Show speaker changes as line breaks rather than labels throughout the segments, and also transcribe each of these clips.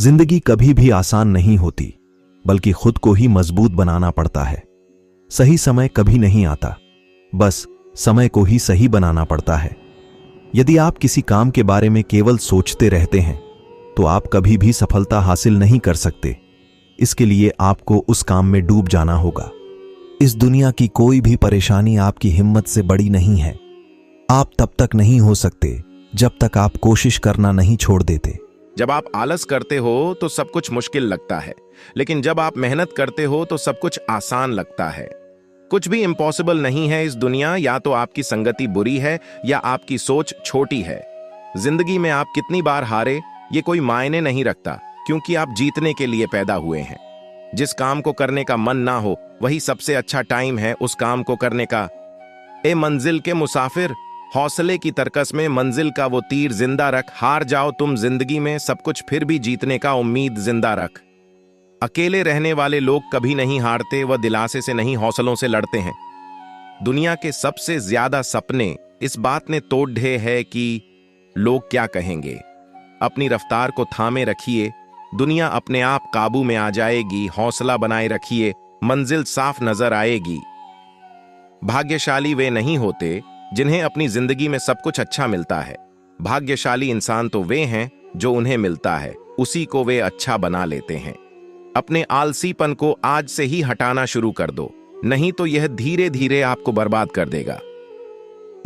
जिंदगी कभी भी आसान नहीं होती, बल्कि खुद को ही मजबूत बनाना पड़ता है। सही समय कभी नहीं आता, बस समय को ही सही बनाना पड़ता है। यदि आप किसी काम के बारे में केवल सोचते रहते हैं, तो आप कभी भी सफलता हासिल नहीं कर सकते। इसके लिए आपको उस काम में डूब जाना होगा। इस दुनिया की कोई भी परेशानी आपकी हिम्मत से बड़ी नहीं है। आप तब तक नहीं हो सकते जब तक आप कोशिश करना नहीं छोड़ देते।
जब आप आलस करते हो तो सब कुछ मुश्किल लगता है, लेकिन जब आप मेहनत करते हो तो सब कुछ आसान लगता है। कुछ भी इम्पॉसिबल नहीं है इस दुनिया। या तो आपकी संगति बुरी है या आपकी सोच छोटी है। जिंदगी में आप कितनी बार हारे ये कोई मायने नहीं रखता, क्योंकि आप जीतने के लिए पैदा हुए हैं। जिस काम को करने का मन ना हो, वही सबसे अच्छा टाइम है उस काम को करने का। ए मंजिल के मुसाफिर, हौसले की तरकस में मंजिल का वो तीर जिंदा रख। हार जाओ तुम जिंदगी में सब कुछ, फिर भी जीतने का उम्मीद जिंदा रख। अकेले रहने वाले लोग कभी नहीं हारते, वह दिलासे से नहीं हौसलों से लड़ते हैं। दुनिया के सबसे ज्यादा सपने इस बात ने तोड़ ढे है कि लोग क्या कहेंगे। अपनी रफ्तार को थामे रखिए, दुनिया अपने आप काबू में आ जाएगी। हौसला बनाए रखिए, मंजिल साफ नजर आएगी। भाग्यशाली वे नहीं होते जिन्हें अपनी जिंदगी में सब कुछ अच्छा मिलता है। भाग्यशाली इंसान तो वे हैं जो उन्हें मिलता है, उसी को वे अच्छा बना लेते हैं। अपने आलसीपन को आज से ही हटाना शुरू कर दो, नहीं तो यह धीरे धीरे आपको बर्बाद कर देगा।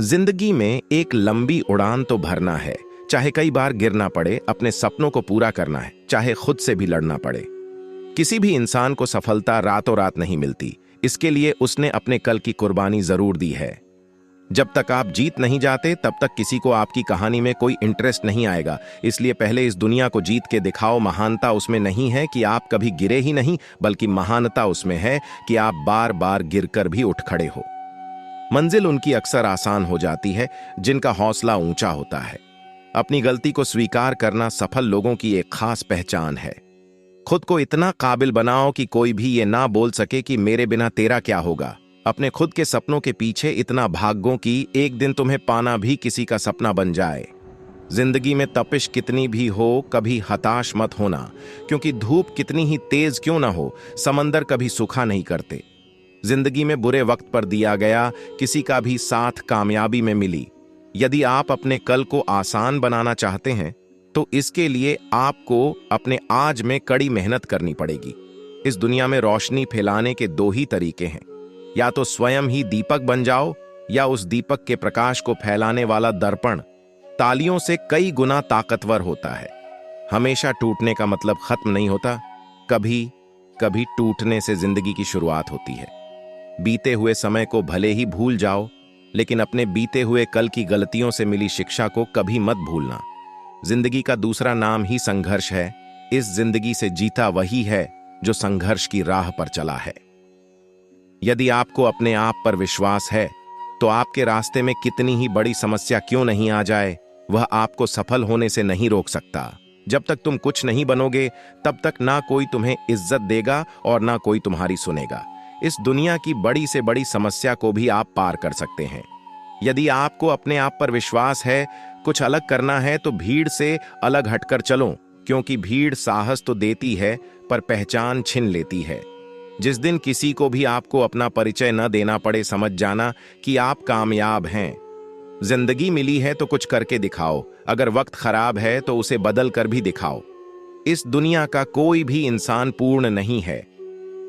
जिंदगी में एक लंबी उड़ान तो भरना है, चाहे कई बार गिरना पड़े। अपने सपनों को पूरा करना है, चाहे खुद से भी लड़ना पड़े। किसी भी इंसान को सफलता रातों रात नहीं मिलती, इसके लिए उसने अपने कल की कुर्बानी जरूर दी है। जब तक आप जीत नहीं जाते, तब तक किसी को आपकी कहानी में कोई इंटरेस्ट नहीं आएगा। इसलिए पहले इस दुनिया को जीत के दिखाओ। महानता उसमें नहीं है कि आप कभी गिरे ही नहीं, बल्कि महानता उसमें है कि आप बार बार गिरकर भी उठ खड़े हो। मंजिल उनकी अक्सर आसान हो जाती है जिनका हौसला ऊंचा होता है। अपनी गलती को स्वीकार करना सफल लोगों की एक खास पहचान है। खुद को इतना काबिल बनाओ कि कोई भी ये ना बोल सके कि मेरे बिना तेरा क्या होगा। अपने खुद के सपनों के पीछे इतना भागो कि एक दिन तुम्हें पाना भी किसी का सपना बन जाए। जिंदगी में तपिश कितनी भी हो, कभी हताश मत होना, क्योंकि धूप कितनी ही तेज क्यों ना हो, समंदर कभी सूखा नहीं करते। जिंदगी में बुरे वक्त पर दिया गया किसी का भी साथ कामयाबी में मिली। यदि आप अपने कल को आसान बनाना चाहते हैं, तो इसके लिए आपको अपने आज में कड़ी मेहनत करनी पड़ेगी। इस दुनिया में रोशनी फैलाने के दो ही तरीके हैं, या तो स्वयं ही दीपक बन जाओ, या उस दीपक के प्रकाश को फैलाने वाला दर्पण तालियों से कई गुना ताकतवर होता है। हमेशा टूटने का मतलब खत्म नहीं होता, कभी कभी टूटने से जिंदगी की शुरुआत होती है। बीते हुए समय को भले ही भूल जाओ, लेकिन अपने बीते हुए कल की गलतियों से मिली शिक्षा को कभी मत भूलना। जिंदगी का दूसरा नाम ही संघर्ष है। इस जिंदगी से जीता वही है जो संघर्ष की राह पर चला है। यदि आपको अपने आप पर विश्वास है, तो आपके रास्ते में कितनी ही बड़ी समस्या क्यों नहीं आ जाए, वह आपको सफल होने से नहीं रोक सकता। जब तक तुम कुछ नहीं बनोगे, तब तक ना कोई तुम्हें इज्जत देगा और ना कोई तुम्हारी सुनेगा। इस दुनिया की बड़ी से बड़ी समस्या को भी आप पार कर सकते हैं। यदि आपको अपने आप पर विश्वास है, कुछ अलग करना है, तो भीड़ से अलग हटकर चलो, क्योंकि भीड़ साहस तो देती है पर पहचान छीन लेती है। जिस दिन किसी को भी आपको अपना परिचय न देना पड़े, समझ जाना कि आप कामयाब हैं। जिंदगी मिली है तो कुछ करके दिखाओ। अगर वक्त खराब है तो उसे बदल कर भी दिखाओ। इस दुनिया का कोई भी इंसान पूर्ण नहीं है।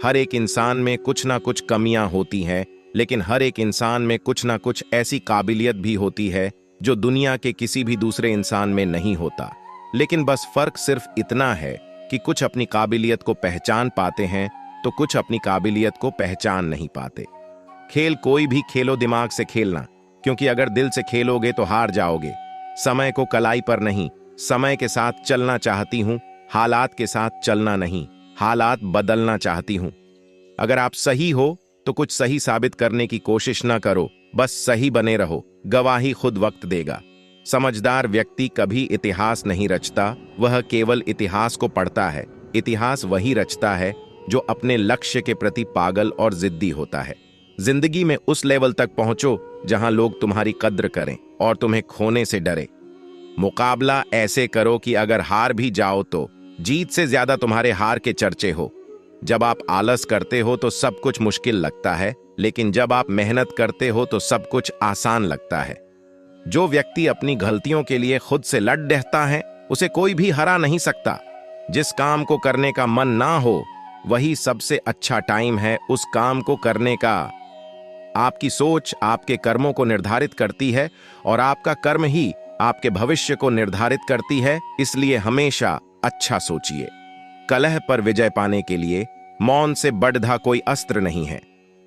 हर एक इंसान में कुछ ना कुछ कमियां होती हैं, लेकिन हर एक इंसान में कुछ ना कुछ ऐसी काबिलियत भी होती है जो दुनिया के किसी भी दूसरे इंसान में नहीं होता। लेकिन बस फर्क सिर्फ इतना है कि कुछ अपनी काबिलियत को पहचान पाते हैं, तो कुछ अपनी काबिलियत को पहचान नहीं पाते। खेल कोई भी खेलो, दिमाग से खेलना, क्योंकि अगर दिल से खेलोगे तो हार जाओगे। समय को कलाई पर नहीं, समय के साथ चलना चाहती हूं, हालात के साथ चलना नहीं, हालात बदलना चाहती हूं। अगर आप सही हो तो कुछ सही साबित करने की कोशिश न करो, बस सही बने रहो। गवाही खुद वक्त देगा। समझदार व्यक्ति कभी इतिहास नहीं रचता, वह केवल इतिहास को पढ़ता है। इतिहास वही रचता है जो अपने लक्ष्य के प्रति पागल और जिद्दी होता है। जिंदगी में उस लेवल तक पहुंचो जहां लोग तुम्हारी कद्र करें और तुम्हें खोने से डरे। मुकाबला ऐसे करो कि अगर हार भी जाओ तो जीत से ज्यादा तुम्हारे हार के चर्चे हो। जब आप आलस करते हो तो सब कुछ मुश्किल लगता है, लेकिन जब आप मेहनत करते हो तो सब कुछ आसान लगता है। जो व्यक्ति अपनी गलतियों के लिए खुद से लड़ रहता है उसे कोई भी हरा नहीं सकता। जिस काम को करने का मन ना हो वही सबसे अच्छा टाइम है उस काम को करने का। आपकी सोच आपके कर्मों को निर्धारित करती है और आपका कर्म ही आपके भविष्य को निर्धारित करती है, इसलिए हमेशा अच्छा सोचिए। कलह पर विजय पाने के लिए मौन से बढ़ा कोई अस्त्र नहीं है।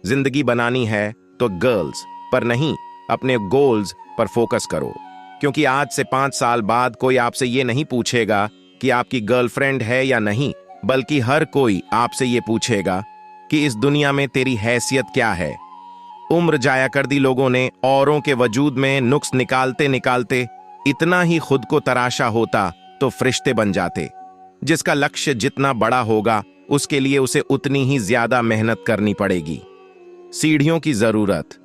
जिंदगी बनानी है तो गर्ल्स पर नहीं, अपने गोल्स पर फोकस करो, क्योंकि आज से 5 साल बाद कोई आपसे ये नहीं पूछेगा कि आपकी गर्लफ्रेंड है या नहीं, बल्कि हर कोई आपसे ये पूछेगा कि इस दुनिया में तेरी हैसियत क्या है। उम्र जाया कर दी लोगों ने औरों के वजूद में नुक्स निकालते निकालते। इतना ही खुद को तराशा होता तो फरिश्ते बन जाते। जिसका लक्ष्य जितना बड़ा होगा उसके लिए उसे उतनी ही ज्यादा मेहनत करनी पड़ेगी। सीढ़ियों की जरूरत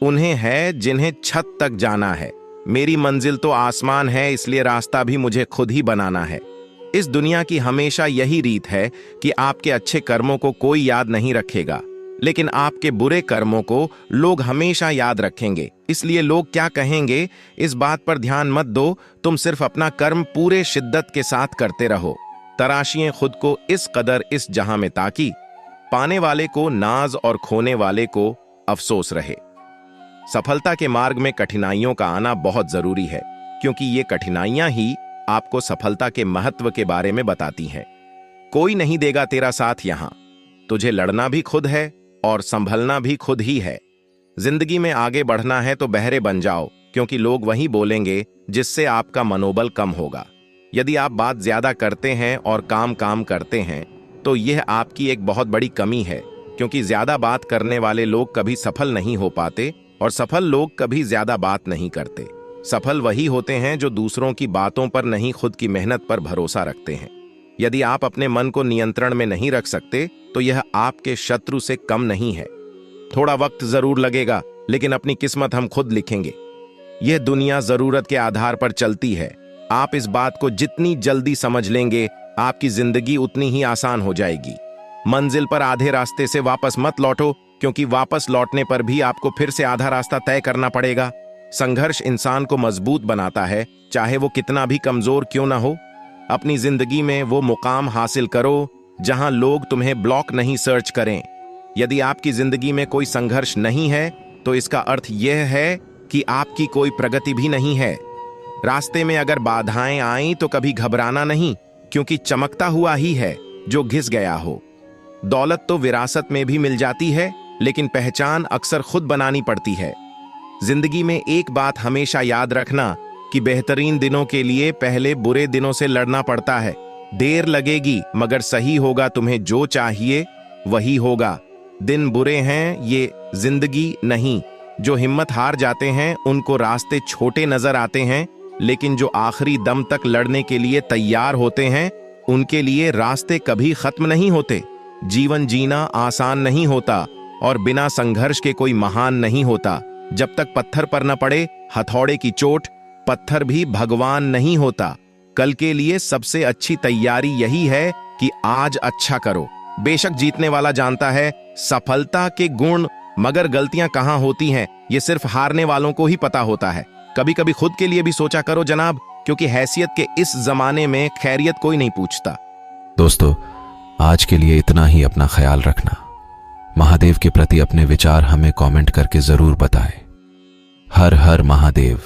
उन्हें है जिन्हें छत तक जाना है। मेरी मंजिल तो आसमान है, इसलिए रास्ता भी मुझे खुद ही बनाना है। इस दुनिया की हमेशा यही रीत है कि आपके अच्छे कर्मों को कोई याद नहीं रखेगा, लेकिन आपके बुरे कर्मों को लोग हमेशा याद रखेंगे। इसलिए लोग क्या कहेंगे इस बात पर ध्यान मत दो, तुम सिर्फ अपना कर्म पूरे शिद्दत के साथ करते रहो। तराशिए खुद को इस कदर इस जहां में ताकि पाने वाले को नाज और खोने वाले को अफसोस रहे। सफलता के मार्ग में कठिनाइयों का आना बहुत जरूरी है, क्योंकि ये कठिनाइयां ही आपको सफलता के महत्व के बारे में बताती हैं। कोई नहीं देगा तेरा साथ यहां, तुझे लड़ना भी खुद है और संभलना भी खुद ही है। जिंदगी में आगे बढ़ना है तो बहरे बन जाओ, क्योंकि लोग वही बोलेंगे जिससे आपका मनोबल कम होगा। यदि आप बात ज्यादा करते हैं और काम करते हैं तो यह आपकी एक बहुत बड़ी कमी है, क्योंकि ज्यादा बात करने वाले लोग कभी सफल नहीं हो पाते और सफल लोग कभी ज्यादा बात नहीं करते। सफल वही होते हैं जो दूसरों की बातों पर नहीं, खुद की मेहनत पर भरोसा रखते हैं। यदि आप अपने मन को नियंत्रण में नहीं रख सकते तो यह आपके शत्रु से कम नहीं है। थोड़ा वक्त जरूर लगेगा, लेकिन अपनी किस्मत हम खुद लिखेंगे। यह दुनिया जरूरत के आधार पर चलती है। आप इस बात को जितनी जल्दी समझ लेंगे आपकी जिंदगी उतनी ही आसान हो जाएगी। मंजिल पर आधे रास्ते से वापस मत लौटो, क्योंकि वापस लौटने पर भी आपको फिर से आधा रास्ता तय करना पड़ेगा। संघर्ष इंसान को मजबूत बनाता है, चाहे वो कितना भी कमजोर क्यों ना हो। अपनी जिंदगी में वो मुकाम हासिल करो जहां लोग तुम्हें ब्लॉक नहीं सर्च करें। यदि आपकी जिंदगी में कोई संघर्ष नहीं है तो इसका अर्थ यह है कि आपकी कोई प्रगति भी नहीं है। रास्ते में अगर बाधाएं आईं तो कभी घबराना नहीं, क्योंकि चमकता हुआ ही है जो घिस गया हो। दौलत तो विरासत में भी मिल जाती है, लेकिन पहचान अक्सर खुद बनानी पड़ती है। जिंदगी में एक बात हमेशा याद रखना कि बेहतरीन दिनों के लिए पहले बुरे दिनों से लड़ना पड़ता है। देर लगेगी मगर सही होगा, तुम्हें जो चाहिए वही होगा। दिन बुरे हैं ये जिंदगी नहीं। जो हिम्मत हार जाते हैं उनको रास्ते छोटे नजर आते हैं, लेकिन जो आखिरी दम तक लड़ने के लिए तैयार होते हैं उनके लिए रास्ते कभी खत्म नहीं होते। जीवन जीना आसान नहीं होता और बिना संघर्ष के कोई महान नहीं होता। जब तक पत्थर पर न पड़े हथौड़े की चोट, पत्थर भी भगवान नहीं होता। कल के लिए सबसे अच्छी तैयारी यही है कि आज अच्छा करो। बेशक जीतने वाला जानता है सफलता के गुण, मगर गलतियां कहां होती हैं ये सिर्फ हारने वालों को ही पता होता है। कभी कभी खुद के लिए भी सोचा करो जनाब, क्योंकि हैसियत के इस जमाने में खैरियत कोई नहीं पूछता।
दोस्तों, आज के लिए इतना ही। अपना ख्याल रखना। महादेव के प्रति अपने विचार हमें कमेंट करके जरूर बताएं। हर हर महादेव।